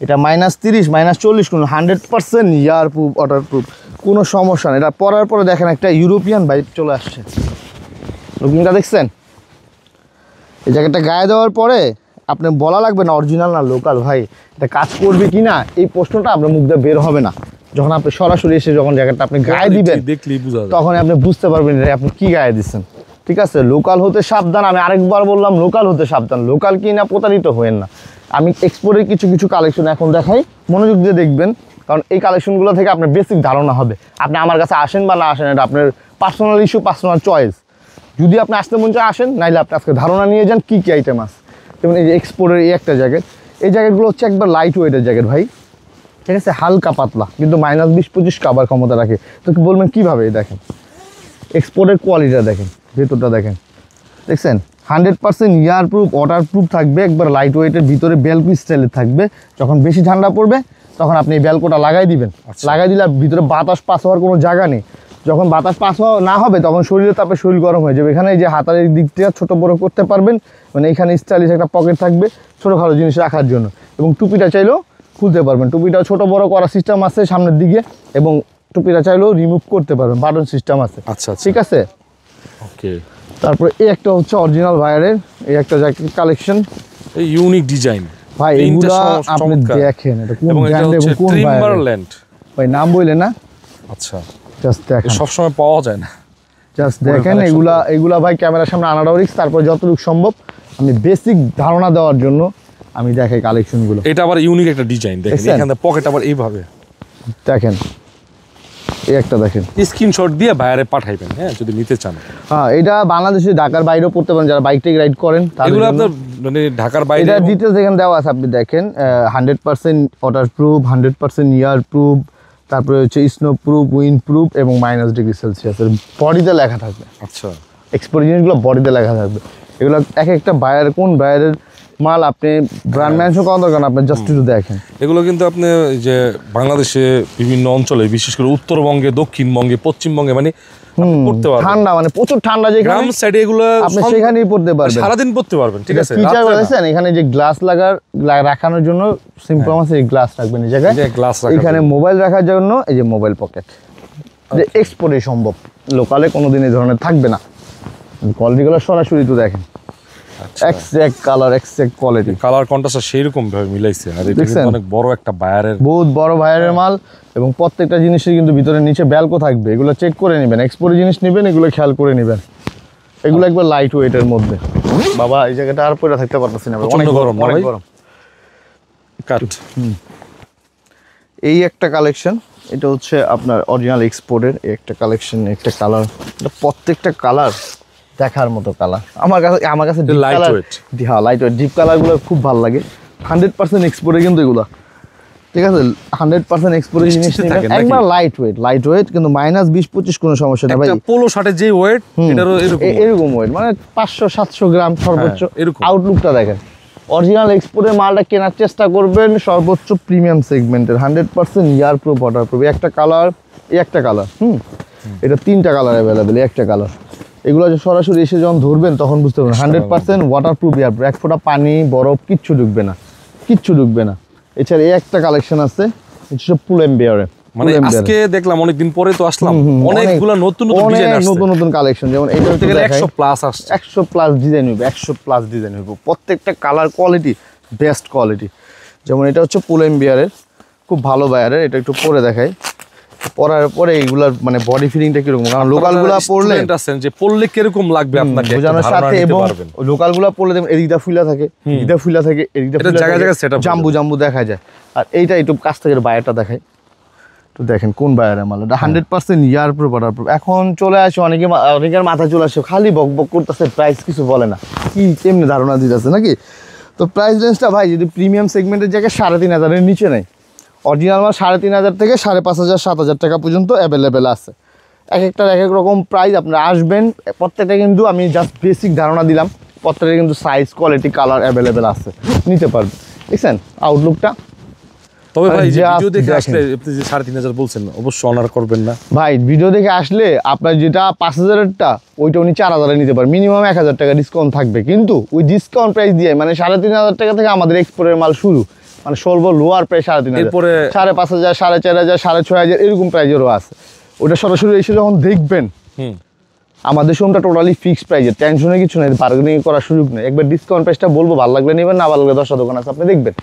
এটা -30, -40, কোনো 100% ইয়ার প্রুফ, ওয়াটার প্রুফ, কোনো সমস্যা নেই। এটা পরার পরে দেখেন একটা ইউরোপিয়ান ভাইব চলে আসছে। লুকিংটা দেখছেন, এই জ্যাকেটটা গায়ে দেওয়ার পরে আপনি বলা লাগবে না অরিজিনাল না লোকাল, ভাই এটা কাজ করবে কি না, এই প্রশ্নটা আপনার মুখ দিয়ে বের হবে না। যখন আপনি সরাসরি এসে যখন জ্যাকেটটা আপনি গায়ে দিবেন, তখন আপনি বুঝতে পারবেন আপনি কি গায়ে দিচ্ছেন। ঠিক আছে, লোকাল হতে সাবধান। আমি আরেকবার বললাম, লোকাল হতে সাবধান, লোকাল কি না প্রতারিত হবেন না। আমি এক্সপোর্টের কিছু কিছু কালেকশন এখন দেখাই, মনোযোগ দিয়ে দেখবেন, কারণ এই কালেকশনগুলো থেকে আপনার বেসিক ধারণা হবে। আপনি আমার কাছে আসেন বা না আসেন, এটা আপনার পার্সোনাল ইস্যু, পার্সোনাল চয়েস। যদি আপনি আসতে মন চায় আসেন, নাইলে আপনি আজকে ধারণা নিয়ে যান কী কী আইটেম আছে। যেমন এই যে এক্সপোর্টের এই একটা জ্যাকেট, এই জ্যাকেটগুলো হচ্ছে একবার লাইট ওয়েটের জ্যাকেট ভাই, ঠিক আছে, হালকা পাতলা, কিন্তু -20-25 কাভার ক্ষমতা রাখে। তো বলবেন কীভাবে, দেখেন এক্সপোর্টের কোয়ালিটিটা দেখেন, ভেতরটা দেখেন, দেখছেন 100% ইয়ার প্রুফ, ওয়াটার প্রুফ থাকবে, একবার লাইট ওয়েটের, ভিতরে বেলকো স্টাইলের থাকবে। যখন বেশি ঠান্ডা পড়বে তখন আপনি এই বেলকোটা লাগাই দিবেন, লাগাই দিলে ভিতরে বাতাস পাস হওয়ার কোনো জায়গা নেই। যখন বাতাস পাস হওয়া না হবে তখন শরীরে তাপে শরীর গরম হয়ে যাবে। এখানে এই যে হাতার দিক থেকে ছোটো বড়ো করতে পারবেন, মানে এখানে স্টাইলিশ একটা পকেট থাকবে ছোটোখাটো জিনিস রাখার জন্য। এবং টুপিটা চাইলেও খুলতে পারবেন, টুপিটাও ছোটো বড়ো করার সিস্টেম আছে সামনের দিকে, এবং টুপিটা চাইলেও রিমুভ করতে পারবেন, বাটন সিস্টেম আছে। আচ্ছা, ঠিক আছে, ওকে। তারপরে এই একটা হচ্ছে অরিজিনাল ভাইয়ারের এই একটা জ্যাকেট কালেকশন, এই ইউনিক ডিজাইন ভাই, এগুলা আপনি দেখেন, এটা কোন ব্র্যান্ড এবং কোন টিম্বারল্যান্ড ভাই, নাম বললেন না? আচ্ছা, জাস্ট দেখেন, সব সময় পাওয়া যায় না, জাস্ট দেখেন। এগুলা ভাই ক্যামেরার সামনে আনাটাও রিস্ক, তারপর যতটুকু সম্ভব আমি বেসিক ধারণা দেওয়ার জন্য আমি দেখাই কালেকশনগুলো। এটা আবার ইউনিক একটা ডিজাইন, দেখেন এখানে পকেট আবার এইভাবে দেখেন, এই একটা দেখেন, স্ক্রিনশট দিয়ে বাইরে পাঠাইবেন, হ্যাঁ, যদি নিতে চান। হ্যাঁ, এটা বাংলাদেশে ঢাকার বাইরেও পড়তে পারেন, যারা বাইক টেক রাইড করেন। এগুলো আপনার মানে ঢাকার বাইরে এটা ডিটেইলস এখানে দেওয়া আছে, আপনি দেখেন 100% ওয়াটার প্রুফ, 100% ইয়ার প্রুফ, তারপরে হচ্ছে স্নো প্রুফ, উইন্ড প্রুফ এবং -°C বডিতে লেখা থাকবে। আচ্ছা, এক্সপোর্ট জিনিসগুলো বডিতে লেখা থাকবে। এগুলো এক একটা বায়ার, কোন বায়ারের মাল আপনি ব্র্যান্ড মেনশন করা দরকার না, আপনি জাস্ট একটু দেখেন। এগুলো কিন্তু আপনি যে বাংলাদেশে বিভিন্ন অঞ্চলে, বিশেষ করে উত্তরবঙ্গে, দক্ষিণবঙ্গে, পশ্চিমবঙ্গে মানে পড়তে পারবেন। ঠান্ডা মানে প্রচুর ঠান্ডা, যেখানে গ্রাম সাইডে এগুলো আপনি সেখানেই পড়তে পারবেন, সারাদিন পড়তে পারবেন। ঠিক আছে, ফিচার বলেছেন এখানে যে গ্লাস রাখানোর জন্য সিম্পল আছে, এই গ্লাস রাখবেন এই জায়গায়, এখানে মোবাইল রাখার জন্য এই যে মোবাইল পকেট, যে এক্সপোর্টে সম্ভব, লোকালে কোনোদিন এই ধরনের থাকবে না। কোয়ালিটিগুলো সরাসরি তো দেখেন, exact colour, exact quality, colour contrast সেইরকম ভাবে মিলাইছে। আর এটা কিন্তু অনেক বড় একটা বায়ারের, বহুত বড় বায়ারের মাল, এবং প্রত্যেকটা জিনিসের কিন্তু ভিতরে নিচে ব্যালকো থাকবে, এগুলো চেক করে নেবেন। এক্সপোর্টের জিনিস নেবেন, এগুলো খেয়াল করে নেবেন। এগুলো একবার লাইট ওয়েটের মধ্যে। বাবা এই জায়গাটা আর পরে থাকতে পারতেছি না, অনেক গরম, অনেক গরম। কাট এই একটা কালেকশন, এটা হচ্ছে আপনার অরিজিনাল এক্সপোর্টের এই একটা কালেকশন, একটা কালার, প্রত্যেকটা কালার দেখার মতো কালার। আমার কাছে লাইট ওয়েট, হ্যাঁ লাইট ওয়েট ডিপ কালারগুলো খুব ভালো লাগে। 100% এক্সপোর্টে কিন্তু এগুলো, ঠিক আছে, 100% এক্সপোর্টের জিনিস একবার লাইট ওয়েট কিন্তু -20-25 কোনো সমস্যা না ভাই। পোলো শার্টের যে ওয়েট, এটারও এরকম ওয়েট, মানে 500-700 গ্রাম সর্বোচ্চ। আউটলুকটা দেখেন, অরিজিনাল এক্সপোর্টের মালটা কেনার চেষ্টা করবেন সর্বোচ্চ প্রিমিয়াম সেগমেন্টের, 100% ইয়ার প্রুফ, ওয়াটার প্রুফ। একটা কালার, এই একটা কালার, এটা 3টা কালার অ্যাভেলেবেল, একটা কালার। এগুলো যে সরাসরি এসে যখন ধরবেন তখন বুঝতে পারবেন 100% ওয়াটার প্রুফ, ইয়ার প্রুফ, এক ফোঁটা পানি, বরফ কিচ্ছু ঢুকবে না, কিচ্ছু ঢুকবে না। এছাড়া এই একটা কালেকশন আছে, এটা পুল এমবিআর, মানে আজকে দেখলাম অনেকদিন পরে তো আসলাম, অনেকগুলো নতুন নতুন ডিজাইন আসছে, নতুন নতুন কালেকশন। যেমন এটা হচ্ছে 100 প্লাস আসছে, 100 প্লাস ডিজাইন হবে, 100 প্লাস ডিজাইন হবে, প্রত্যেকটা কালার কোয়ালিটি বেস্ট কোয়ালিটি। যেমন এটা হচ্ছে পুল এমবিআরের, খুব ভালো বায়ারের। এটা একটু পরে দেখাই, পরার পরে এইগুলার মানে বডি ফিলিংটা কিরকম, কারণ লোকালগুলো পরলে যে পরলে কিরকম লাগবে আপনাকে বোঝানোর সাথে, এবং লোকালগুলো পরলে দেখবেন এদিকটা ফুলা থাকে, এদিকটা ফুলা থাকে, এদিকটা জায়গা জায়গা সেটআপ জাম্বু জাম্বু দেখা যায়। আর এইটা একটু কাছ থেকে বায়ারটা দেখাই, তো দেখেন কোন বায়ারের মাল এটা, 100% ইয়ার প্রুফ, ওয়াটার প্রুফ। এখন চলে আসে অনেকের মাথা চলে আসে, খালি বক বক করতেছে, প্রাইস কিছু বলে না, কি এমনি ধারণা দিতেছে নাকি। তো প্রাইস রেঞ্জটা ভাই যদি প্রিমিয়াম সেগমেন্টের জায়গায় 3,500-এর নিচে নেই, অরিজিনাল মাল 3,500 থেকে 5,500-7,000 টাকা পর্যন্ত অ্যাভেলেবেল আছে। এক একটার এক এক রকম প্রাইস। আপনারা আসবেন, প্রত্যেকটা কিন্তু আমি জাস্ট বেসিক ধারণা দিলাম, প্রত্যেকটা কিন্তু সাইজ, কোয়ালিটি, কালার অ্যাভেলেবেল আছে, নিতে পারবেন। দেখছেন আউটলুকটা। তবে ভাই ভিডিও দেখে আসলে আপনি যে 3,500 বলছেন, অবশ্যই অনার করবেন না ভাই। ভিডিও দেখে আসলে আপনার যেটা 5,000-এরটা ওইটা উনি 4,000-এ নিতে পারেন, মিনিমাম 1,000 টাকা ডিসকাউন্ট থাকবে। কিন্তু ওই ডিসকাউন্ট প্রাইস দিয়ে মানে 3,500 টাকা থেকে আমাদের এক্সপোর্টের মাল শুরু, মানে সর্ব লোয়ার প্রাইস 3,500, এরপরে 5,500, 4,500, 6,500 এরকম প্রাইজেরও আছে। ওটা সরাসরি এসে যখন দেখবেন, আমাদের শোরুমটা টোটালি ফিক্সড প্রাইজের, টেনশনে কিছু নেই, বার্গেনিং করার সুযোগ নেই। একবার ডিসকাউন্ট প্রাইসটা বলবো, ভালো লাগলে নেবেন, না ভালো লাগলে 10টা দোকান আছে আপনি দেখবেন।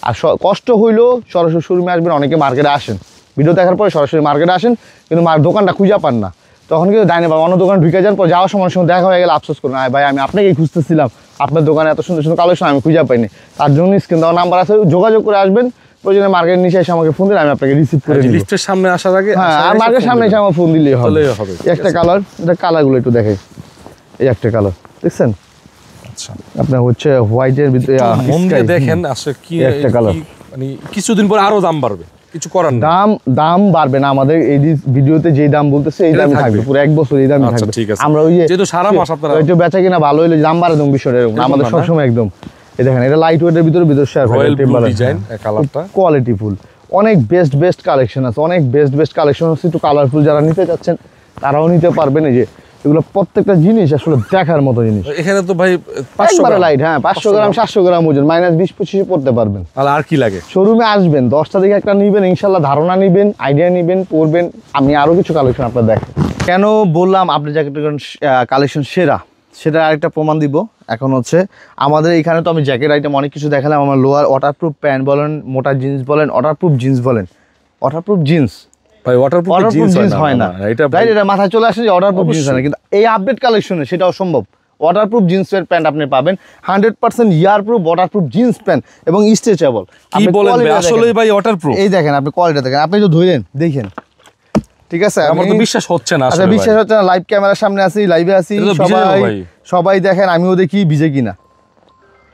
আর কষ্ট হইলেও সরাসরি শোরুমে আসবেন। অনেকে মার্কেটে আসেন, ভিডিও দেখার পরে সরাসরি মার্কেটে আসেন, কিন্তু দোকানটা খুঁজে পান না, তখন কিন্তু ডাইনে পাবেন, অন্য দোকানে ঢুকে যান, পর যাওয়ার সময় দেখা হয়ে গেলে আফসোস করুন, ভাই আমি আপনাকেই খুঁজতেছিলাম, আপনার দোকানে এত সুন্দর সুন্দর কালেকশন আমি খুঁজে পাইনি। তার জন্য স্ক্রিন দেওয়া নাম্বার আছে, যোগাযোগ করে আসবেন। প্রয়োজনে মার্কেটের নিচে এসে আমাকে ফোন দিলে আমি আপনাকে রিসিভ করে দিই। লিফটের সামনে আসার আগে, হ্যাঁ, আর মার্কেটের সামনে এসে আমার ফোন দিলেই হবে। একটা কালার, এটা কালারগুলো একটু দেখাই, এই একটা কালার দেখছেন। আচ্ছা, আপনার হচ্ছে হোয়াইটের ভিতরে মন দিয়ে দেখেন আসলে কি একটা কালার, মানে কিছুদিন পরে আরো দাম বাড়বে, কিছু করার না। দাম বাড়বে না, আমাদের এই ভিডিওতে যেই দাম বলতেছে এই দামই থাকবে, পুরো 1 বছর এই দামই থাকবে। আমরা ওই যে যেহেতু সারা মাস আপনারা একটু বেচা কিনা ভালো হইলে দাম বাড়ে দেব, বিষয়টা এরকম আমাদের সবসময় একদম। এই দেখেন, এটা লাইট ওয়েটের ভিতরে শেয়ার রয়্যাল ব্লু ডিজাইন, কালারটা কোয়ালিটি ফুল, অনেক বেস্ট কালেকশন আছে, অনেক বেস্ট কালেকশন আছে। একটু কালারফুল যারা নিতে চাচ্ছেন তারাও নিতে পারবেন। এই যে এগুলো প্রত্যেকটা জিনিস আসলে দেখার মতো জিনিস। এখানে তো ভাই 500 গ্রাম লাইট, হ্যাঁ 500 গ্রাম 700 গ্রাম ওজন, -20-25 পড়তে পারবেন। আর কি লাগে, শোরুমে আসবেন, 10টা দিকে একটা নিবেন, ইনশাল্লাহ ধারণা নিবেন, আইডিয়া নিবেন, পড়বেন। আমি আরো কিছু কালেকশন আপনার দেখেন। কেন বললাম আপনি জ্যাকেট কালেকশন সেরা, সেটা আরেকটা প্রমাণ দিব। এখন হচ্ছে আমাদের এখানে তো আমি জ্যাকেট আইটেম অনেক কিছু দেখালাম, আমার লোয়ার ওয়াটারপ্রুফ প্যান্ট বলেন, মোটা জিন্স বলেন, ওয়াটারপ্রুফ জিন্স বলেন, ওয়াটারপ্রুফ জিন্স ভাই ওয়াটারপ্রুফ জিন্স হয় না, এটা মাথায় চলে আসে যে ওয়াটারপ্রুফ জিন্স হয় না, কিন্তু এই আপডেট কালেকশনে সেটাও সম্ভব। ওয়াটারপ্রুফ জিন্সের প্যান্ট আপনি পাবেন, 100% ear proof waterproof jeans pant এবং স্ট্রেচেবল। কি বলেন ভাই, আসলে ভাই ওয়াটারপ্রুফ। এই দেখেন, আপনি কোয়ালিটি দেখেন, আপনি তো ধরেন দেখেন, ঠিক আছে, আমার তো বিশ্বাস হচ্ছে না আচ্ছা আসলে বিশ্বাস হচ্ছে না, লাইভ ক্যামেরার সামনে আছি, লাইভে আছি, এটা তো ভিজে যাবো সবাই ভাই। সবাই দেখেন, আমিও দেখি ভিজে কিনা।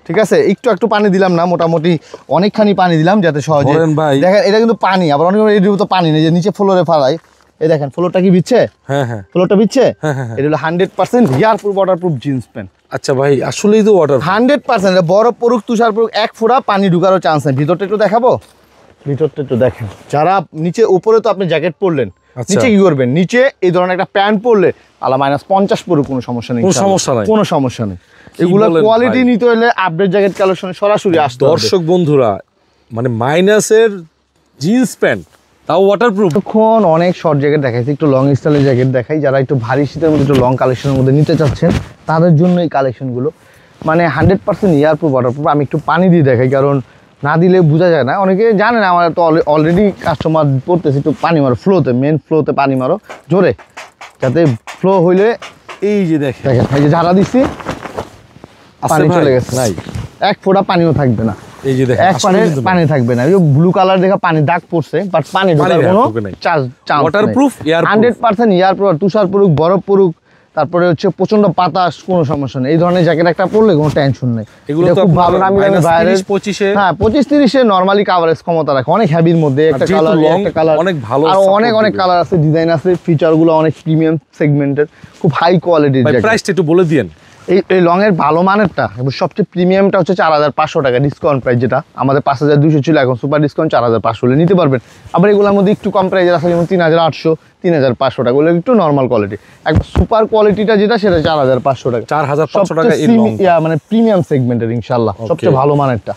ঠিক আছে, একটু পানি দিলাম না, মোটামুটি অনেকখানি পানি দিলাম যাতে সহজে ধরেন ভাই। দেখেন এটা কিন্তু পানি, আবার অনেক এর তো পানি নেই, যে নিচে ফ্লোরে ফালাই, এই দেখেন ফ্লোরটা কি ভিজছে, হ্যাঁ হ্যাঁ ফ্লোরটা ভিজছে, হ্যাঁ, হ্যাঁ। এটা হলো 100% এয়ারপ্রুফ ওয়াটারপ্রুফ জিন্স প্যান্ট। আচ্ছা ভাই আসলেই তো ওয়াটার 100% বরফ পড়ুক, তুষার পড়ুক, এক ফোঁটা পানি ঢুকারও চান্স নেই। ভিতরটা একটু দেখাবো, ভিতরটা একটু দেখেন। যারা নিচে, উপরে তো আপনি জ্যাকেট পরলেন, আচ্ছা। নিচে কি করবেন, নিচে এই ধরনের একটা প্যান্ট পরলে আলা -50 পড়ুক, কোনো সমস্যা নেই, কোনো সমস্যা নাই। কোনো সমস্যা নেই। এগুলো বলেন কোয়ালিটি ভাই? নিতে হলে আপডেট জ্যাকেট কালেকশনে সরাসরি আসতে হবে। দর্শক বন্ধুরা মানে মাইনাসের জিন্স প্যান্ট তাও ওয়াটারপ্রুফ। এখন অনেক শর্ট জ্যাকেট দেখাইছি, একটু লং স্টাইলের জ্যাকেট দেখাই। যারা একটু ভারী শীতের মধ্যে একটু লং কালেকশনের মধ্যে নিতে চাচ্ছেন তাদের জন্য এই কালেকশনগুলো, মানে 100% এয়ারপ্রুফ ওয়াটারপ্রুফ। আমি একটু পানি দিয়ে দেখাই, কারণ না দিলে বোঝা যায় না, অনেকে জানে না। আমার তো অলরেডি কাস্টমার পড়তেছে, একটু পানি মারো ফ্লোতে, মেন ফ্লোতে পানি মারো জোরে, যাতে ফ্লো হইলে এই যে দেখেন, এই যে ঝাড়া দিচ্ছি, পানি চলে গেছে, নাই এক ফোঁটা পানিও থাকবে না, এই যে দেখেন এক পানি পানি থাকবে না। ব্লু কালার দেখা পানি দাগ পড়ছে, বাট পানি ঢোকার কোনো চান্স ওয়াটারপ্রুফ 100% এয়ারপ্রুফ, তুষার পড়ুক, বরফ পড়ুক, তারপরে হচ্ছে প্রচন্ড বাতাস, কোনো সমস্যা নেই। এই ধরনের জ্যাকেট একটা পরলে কোনো টেনশন নেই। এগুলো তো খুব ভালো নামি দামি ভাইরাল, 25-এ হ্যাঁ 25-30-এ নরমালি কাভারেজ ক্ষমতা রাখে, অনেক হেভির মধ্যে একটা যেহেতু কালার, long, একটা কালার অনেক ভালো আর support অনেক দিবে। কালার আছে, ডিজাইন আছে, ফিচারগুলো অনেক প্রিমিয়াম সেগমেন্টের, খুব হাই কোয়ালিটির ভাই জ্যাকেট। প্রাইসটা একটু বলে দিয়েন। এই লং এর ভালো মানেরটা এবং সবচেয়ে প্রিমিয়ামটা হচ্ছে 4500 টাকা ডিসকাউন্ট প্রাইস, যেটা আমাদের 5200 ছিল, এখন সুপার ডিসকাউন্ট 4500 হলে নিতে পারবেন। আবার এগুলোর মধ্যে একটু কম প্রাইজের আছে, যেমন 3800, 3500 টাকা, ওগুলো একটু নর্মাল কোয়ালিটি। একবার সুপার কোয়ালিটিটা যেটা, সেটা 4500 টাকা, 4500 টাকা এই লং। মানে প্রিমিয়াম সেগমেন্টের ইনশাআল্লাহ সবচেয়ে ভালো মানেরটা।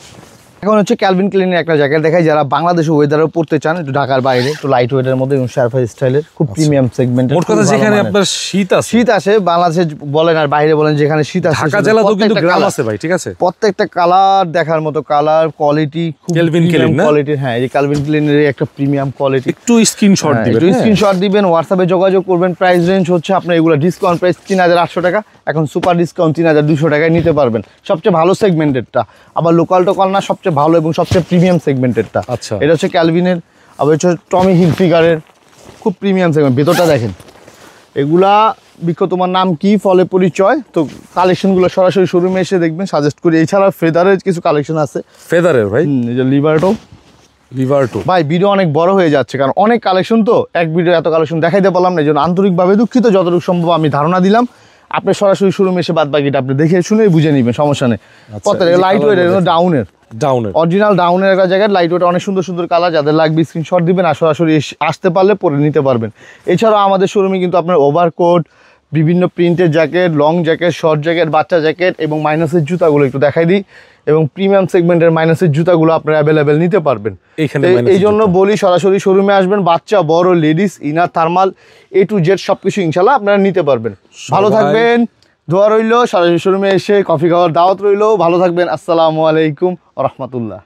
এখন হচ্ছে ক্যালভিন ক্লিনের একটা জ্যাকেট দেখাই, যারা বাংলাদেশে ওয়েদারও পড়তে চান, একটু ঢাকার বাইরে, একটু লাইট ওয়েটের মধ্যে এবং শারফাই স্টাইলের, খুব প্রিমিয়াম সেগমেন্টের। মোট কথা যেখানে আপনার শীত আছে, শীত আসে বাংলাদেশে বলেন আর বাইরে বলেন, যেখানে শীত আসে, ঢাকা জেলাতেও কিন্তু গ্রাম আছে ভাই, ঠিক আছে। প্রত্যেকটা কালার দেখার মতো, কালার কোয়ালিটি খুব Calvin Klein না? কোয়ালিটির। হ্যাঁ, এই ক্যালভিন ক্লিনের একটা প্রিমিয়াম কোয়ালিটি। একটু স্ক্রিনশট দিবেন, একটু স্ক্রিনশট দিবেন, হোয়াটসঅ্যাপে যোগাযোগ করবেন। প্রাইস রেঞ্জ হচ্ছে আপনার এগুলো ডিসকাউন্ট প্রাইস 3800 টাকা, এখন সুপার ডিসকাউন্ট 3200 টাকায় নিতে পারবেন। সবচেয়ে ভালো সেগমেন্টেডটা, আবার লোকাল টোকাল না, সবচেয়ে ভালো এবং সবচেয়ে প্রিমিয়াম সেগমেন্টেডটা। আচ্ছা। এটা হচ্ছে ক্যালভিনের, আবার হচ্ছে টমি হিলফিগারের, খুব প্রিমিয়াম সেগমেন্ট। ভেতরটা দেখেন, এগুলা বিখ্যাত, তোমার নাম কি, ফলে পরিচয়। তো কালেকশনগুলো সরাসরি শোরুমে এসে দেখবেন, সাজেস্ট করি। এছাড়া ফেদারের কিছু কালেকশন আছে, ফেদারের ভাই, এই যে লিভারটো। লিভারটো ভাই ভিডিও অনেক বড় হয়ে যাচ্ছে, কারণ অনেক কালেকশন, তো এক ভিডিও এত কালেকশন দেখাইতে পারলাম না, এই জন্য আন্তরিকভাবে দুঃখিত। যতটুকু সম্ভব আমি ধারণা দিলাম, আপনি সরাসরি শোরুমে এসে বাদ বাকিটা আপনি দেখে শুনে বুঝে নেবেন, সমস্যা নেই। কত লাইট ওয়েট, ডাউনের, ডাউনের অরিজিনাল ডাউনের একটা জায়গায় লাইট ওয়েট, অনেক সুন্দর সুন্দর কালার। যাদের লাগবে স্ক্রিনশট দিবেন আর সরাসরি আসতে পারলে পরে নিতে পারবেন। এছাড়াও আমাদের শোরুমে কিন্তু আপনার ওভারকোট, বিভিন্ন প্রিন্টের jacket, long jacket, short jacket, বাচ্চা জ্যাকেট এবং মাইনাসের জুতাগুলো একটু দেখাই দিই, এবং প্রিমিয়াম সেগমেন্টের মাইনাসের জুতাগুলো আপনারা অ্যাভেলেবেল নিতে পারবেন। এখানে এই জন্য বলি সরাসরি শোরুমে আসবেন, বাচ্চা বড় ladies inner thermal A to Z সবকিছু ইনশাল্লাহ আপনারা নিতে পারবেন। ভালো থাকবেন, দোয়া রইল, সরাসরি শোরুমে এসে কফি খাওয়ার দাওয়াত রইল। ভালো থাকবেন, আসসালামু আলাইকুম ওয়া রাহমাতুল্লাহ।